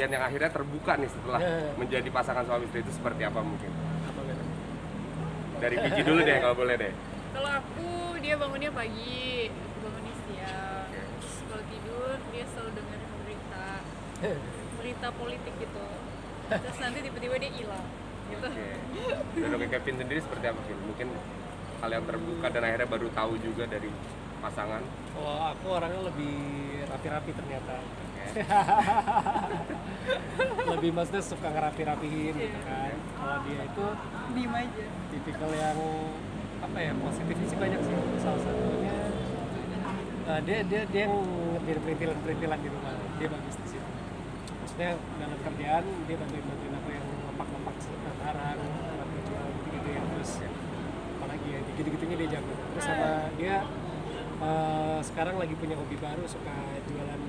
kalian yang akhirnya terbuka nih setelah menjadi pasangan suami istri itu seperti apa mungkin? Dari Biji dulu deh kalau boleh deh. Kalau aku, dia bangunnya pagi, aku bangunnya siang. Terus kalau tidur, dia selalu dengerin berita politik gitu. Terus nanti tiba-tiba dia hilang gitu. Dan untuk Kevin sendiri seperti apa sih? Mungkin hal yang terbuka dan akhirnya baru tahu juga dari pasangan. Kalau aku orangnya lebih rapi-rapi ternyata. Lebih maksudnya suka ngerapi-rapihin gitu kan. Kalau dia itu Diem aja. tipikal yang apa ya, positifnya sih banyak sih. Salah satunya dia yang ngerjain perintilan di rumah. Dia bagus di situ. Maksudnya dalam kerjaan dia bantuin aku yang ngepak barang, bantu jual gitu ya. Terus apalagi ya gitu-gitunya dia jago. Terus sama dia sekarang lagi punya hobi baru, suka jualan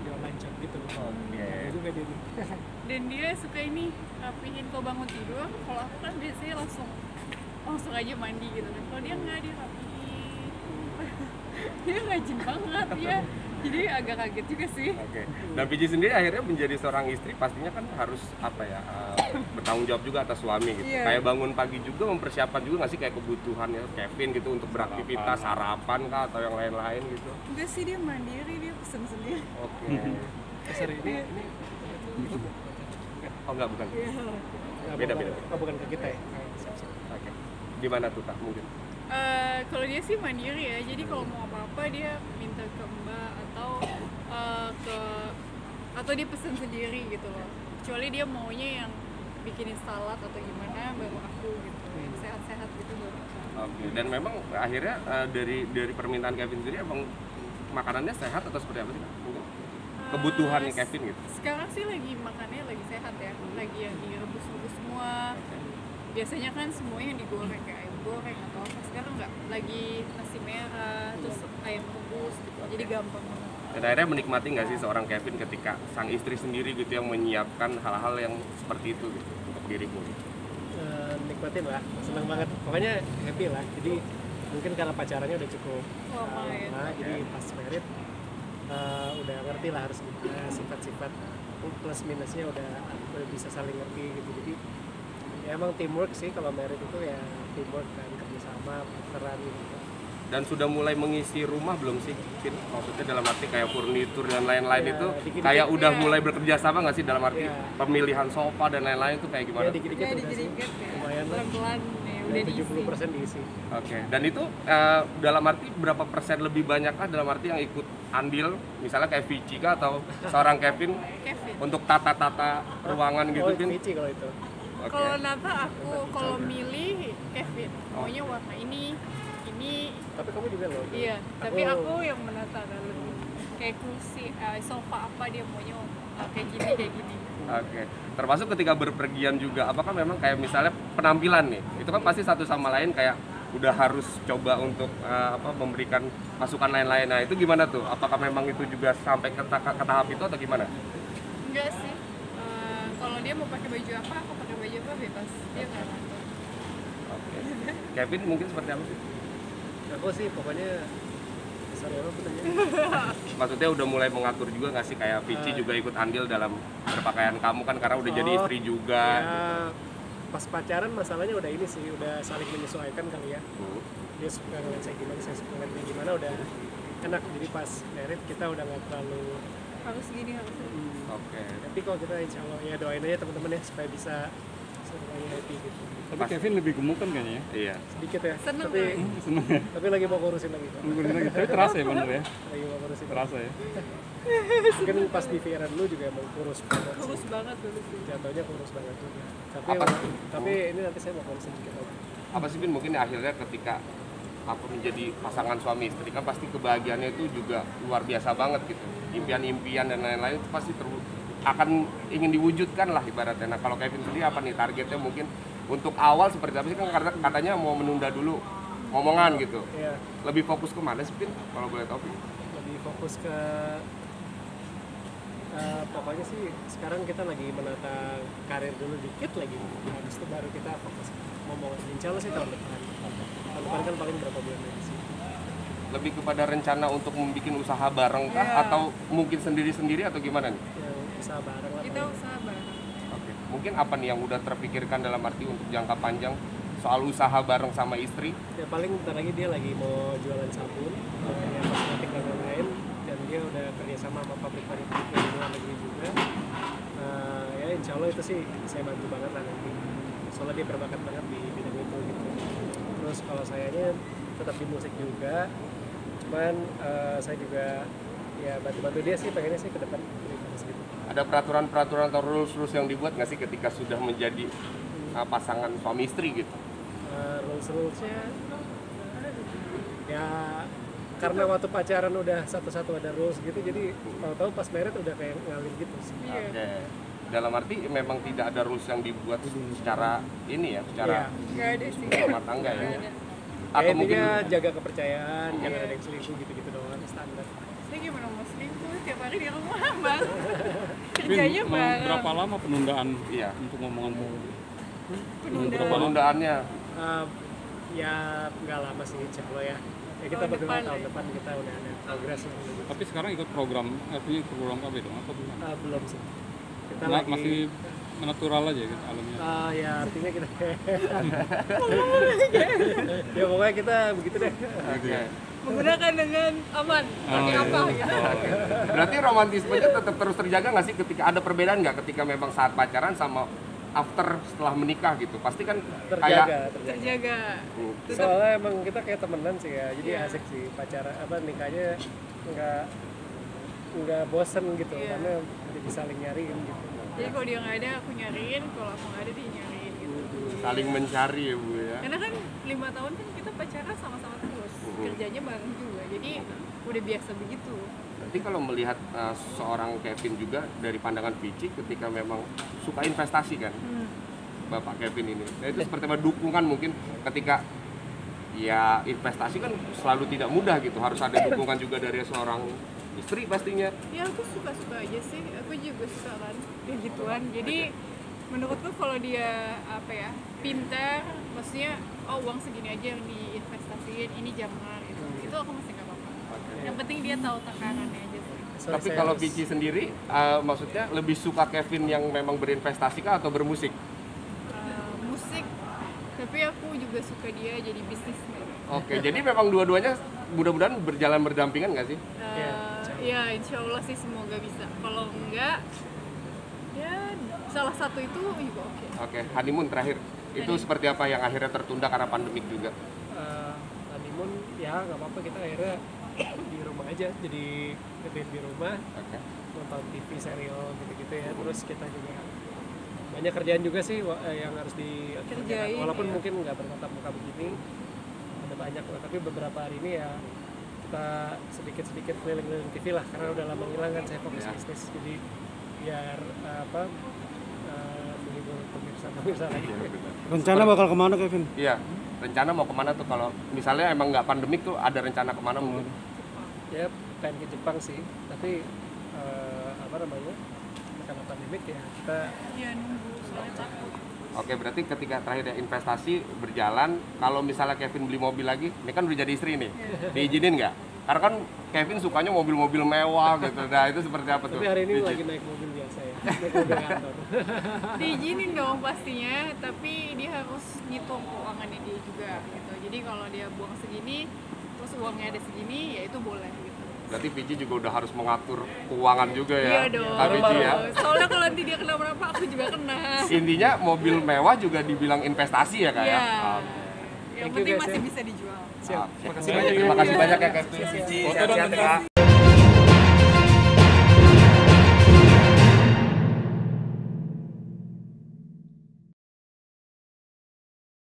di online shop gitu. Jago juga dia. Dan dia suka ini rapihin kalau bangun tidur. Kalau aku kan biasanya langsung aja mandi gitu kan. Kalau dia nggak, dia rapihin. Dia rajin banget ya. Jadi agak kaget juga sih. Dan Piji sendiri akhirnya menjadi seorang istri pastinya kan harus apa ya, bertanggung jawab juga atas suami gitu. Kayak bangun pagi juga mempersiapkan juga nggak sih kayak kebutuhan ya Kevin gitu untuk beraktivitas, sarapan kah atau yang lain-lain gitu? Enggak sih, dia mandiri, dia pesen sendiri. Sorry, ini Oh enggak, bukan. Beda. Oh, bukan ke kita ya. Gimana tuh Kak mungkin? Kalau dia sih mandiri ya, jadi kalau mau apa-apa dia minta ke mbak atau dia pesen sendiri gitu loh. Kecuali dia maunya yang bikinin salad atau gimana, baru aku gitu, yang sehat-sehat gitu baru. Dan memang akhirnya dari permintaan Kevin sendiri emang makanannya sehat atau seperti apa sih Kak? Mungkin kebutuhannya Kevin gitu. Sekarang sih lagi makannya lagi sehat ya, lagi yang direbus-rebus semua. Biasanya kan semuanya yang digoreng kayak ayam goreng atau apa, sekarang nggak, lagi nasi merah terus ayam rebus gitu, jadi gampang banget. Dan akhirnya menikmati nggak sih seorang Kevin ketika sang istri sendiri gitu yang menyiapkan hal-hal yang seperti itu gitu untuk dirimu? Nikmatin lah, senang banget, pokoknya happy lah. Jadi mungkin karena pacarannya udah cukup lama, jadi pas married udah ngerti lah harus gimana, sifat-sifat plus minusnya udah bisa saling ngerti gitu. Jadi ya emang teamwork sih, kalau married itu ya teamwork kan, kerjasama, partneran gitu. Dan sudah mulai mengisi rumah belum sih, Vin? Maksudnya dalam arti kayak furnitur dan lain-lain itu dikit-dikit, kayak udah mulai bekerja sama nggak sih dalam arti pemilihan sofa dan lain-lain itu kayak gimana? Ya dikit-dikit udah sih, lumayan lah. Pelan-pelan ya, udah diisi. 70% diisi. Dan itu dalam arti berapa persen lebih banyakkah dalam arti yang ikut andil, misalnya kayak Vici kah atau seorang Kevin untuk tata-tata ruangan gitu, Vin? Vici kalau itu. Kalau Nata aku, kalau milih Kevin, maunya warna ini. Tapi kamu juga loh. Iya, tapi aku yang menata dalam kayak kursi, sofa apa dia maunya kayak gini. Termasuk ketika berpergian juga, apakah memang kayak misalnya penampilan nih, itu kan pasti satu sama lain kayak udah harus coba untuk memberikan masukan lain-lain. Nah itu gimana tuh? Apakah memang itu juga sampai ke tahap itu atau gimana? Enggak sih. Kalau dia mau pakai baju apa, aku pakai baju apa bebas. Dia nggak ngatur. Kevin mungkin seperti apa sih? Aku sih pokoknya sorry apa namanya? Maksudnya udah mulai mengatur juga nggak sih kayak Vici juga ikut andil dalam berpakaian kamu kan karena udah jadi istri juga. Ya, pas pacaran masalahnya udah ini sih, udah saling menyesuaikan kali ya. Dia suka ngeliat saya gimana, saya suka ngeliat dia gimana, udah enak. Jadi pas married kita udah nggak terlalu harus gini harus. Tapi kalau kita insya Allah ya doain aja teman-teman ya supaya bisa semuanya happy gitu. Tapi Kevin lebih gemuk kan kayaknya? Iya. Sedikit ya. Seneng Seneng ya? Tapi lagi mau kurusin lagi. Ngurusin lagi. Tapi terasa ya bener ya? Lagi mau kurusin. Terasa ya? Mungkin pas di Viera dulu juga emang kurus banget. Kurus banget dulu sih. Jatuhnya kurus banget juga. Tapi ini nanti saya mau kurusin sedikit lagi. Apa sih Bin mungkin akhirnya ketika aku menjadi pasangan suami istri kan pasti kebahagiaannya itu juga luar biasa banget gitu. Impian-impian dan lain-lain itu pasti akan ingin diwujudkan lah ibaratnya. Nah kalau Kevin sendiri apa nih targetnya mungkin untuk awal seperti apa sih, kan katanya mau menunda dulu ngomongan gitu. Iya. Lebih fokus ke mana sih Pin kalau boleh tahu? Lebih fokus ke pokoknya sih sekarang kita lagi menata karir dulu dikit lagi. Habis itu baru kita fokus ngomongan. Insya Allah sih tahun depan. Tahun depan kan paling berapa bulan lagi sih. Lebih kepada rencana untuk membuat usaha bareng kah atau mungkin sendiri-sendiri atau gimana nih? Ya, usaha bareng lah. Kita usaha bareng. Oke. Mungkin apa nih yang udah terpikirkan dalam arti untuk jangka panjang soal usaha bareng sama istri? Ya paling bentar lagi dia lagi mau jualan sabun, ya kosmetik dan lain-lain, dan dia udah kerjasama sama pabrik-pabrik di luar negeri juga. Ya insya Allah itu sih saya bantu banget lah nanti. Soalnya dia berbakat banget di bidang itu gitu. Terus kalau sayanya tetap di musik juga, cuman saya juga ya bantu-bantu dia sih, pengennya sih ke depan gitu. Ada peraturan-peraturan atau rules-rules yang dibuat nggak sih ketika sudah menjadi pasangan suami istri gitu? Rules-rulesnya ya karena waktu pacaran udah satu-satu ada rules gitu, jadi tahu-tahu pas married udah kayak ngalir gitu sih. Iya. Oke. Dalam arti memang tidak ada rules yang dibuat secara ini ya, secara Nggak ada sih. rumah tangga ya. Nggak ada. Atau Kayak mungkin intinya jaga kepercayaan, Iya. jangan ada yang selingkuh gitu-gitu doang, standar. Saya gimana mau selingkuh tiap hari di rumah bang. Vin, Kerjanya mau bareng. berapa lama penundaan Iya. untuk ngomongan Penundaan. berapa lama? penundaannya. Ya nggak lama sih, insya Allah ya. Ya kita Tahun berdoa depan tahun ya. depan kita udah ada progres lah. Tapi sekarang ikut program, artinya ikut program KB dong atau gimana? Belum sih. Kita Nah, lagi masih natural aja gitu alamnya. ya artinya kita ya pokoknya kita begitu deh. Oke. Menggunakan dengan aman. Pakai iya. apa gitu. Berarti romantismenya tetap terus terjaga nggak sih ketika ada perbedaan nggak ketika memang saat pacaran sama after setelah menikah gitu? Pasti kan kayak Terjaga. Terjaga. Tetap Soalnya emang kita kayak temenan sih ya, jadi Iya. asik sih pacaran nikahnya nggak bosen gitu, Iya. karena jadi saling nyariin gitu. Jadi kalau dia nggak ada aku nyariin, kalau aku nggak ada dia nyariin gitu. saling mencari ya Bu ya. Karena kan 5 tahun kan kita pacaran sama-sama terus, kerjanya bareng juga. Jadi udah biasa begitu. Berarti kalau melihat seorang Kevin juga dari pandangan Vici ketika memang suka investasi kan, Bapak Kevin ini. Nah itu seperti apa dukungan mungkin ketika ya investasi kan selalu tidak mudah gitu, harus ada dukungan juga dari seorang istri pastinya. Ya aku suka-suka aja sih, aku juga suka kan kayak gituan. Jadi menurutku kalau dia apa ya pintar, maksudnya oh uang segini aja yang diinvestasiin, ini jangan gitu. Itu aku masih nggak apa-apa. Yang penting dia tahu takarannya aja sih. Sorry, Tapi saya kalau harus- Vici sendiri, maksudnya lebih suka Kevin yang memang berinvestasi kah atau bermusik? Musik, tapi aku juga suka dia jadi bisnismen. Oke, jadi memang dua-duanya mudah-mudahan berjalan berdampingan nggak sih? Ya insya Allah sih semoga bisa. Kalau enggak, ya salah satu itu juga oke. Oke, honeymoon terakhir. Itu seperti apa yang akhirnya tertunda karena pandemik juga? honeymoon ya nggak apa-apa, kita akhirnya di rumah aja, jadi ngetin di rumah, Oke. nonton TV serial gitu-gitu ya. Terus kita juga banyak kerjaan juga sih yang harus Kerjain, walaupun ya. mungkin nggak bertatap muka begini, ada banyak lah. Tapi beberapa hari ini ya kita sedikit-sedikit keliling-keliling TV lah, karena udah lama ngilang kan, saya fokus Ya. bisnis, jadi biar menghibur pemirsa lagi. Rencana bakal kemana Kevin? Iya. Rencana mau kemana tuh kalau misalnya emang nggak pandemik tuh ada rencana kemana mungkin? Ya pengen ke Jepang sih, tapi karena pandemik ya kita Ya nunggu, soalnya takut. Oke, berarti ketika terakhir ya investasi berjalan, kalau misalnya Kevin beli mobil lagi, ini kan udah jadi istri nih, diizinin nggak? Karena kan Kevin sukanya mobil-mobil mewah gitu, nah itu seperti apa tuh? tapi hari ini Vici? lagi naik mobil biasa ya, naik mobil kantor. Diizinin dong pastinya, tapi dia harus ngitung keuangannya dia juga gitu. Jadi kalau dia buang segini, terus uangnya ada segini, ya itu boleh gitu. Berarti Vici juga udah harus mengatur keuangan juga ya? Iya dong. Kak Vici ya? Soalnya kalau nanti dia kenapa-napa, aku juga kena. Intinya mobil mewah juga dibilang investasi ya Kak ya? Iya. Oke. Yang Thank you, penting guys, masih ya. bisa dijual. Siap. Terima kasih banyak ya Kevin. Siap. Sehat-sehat ya Kak.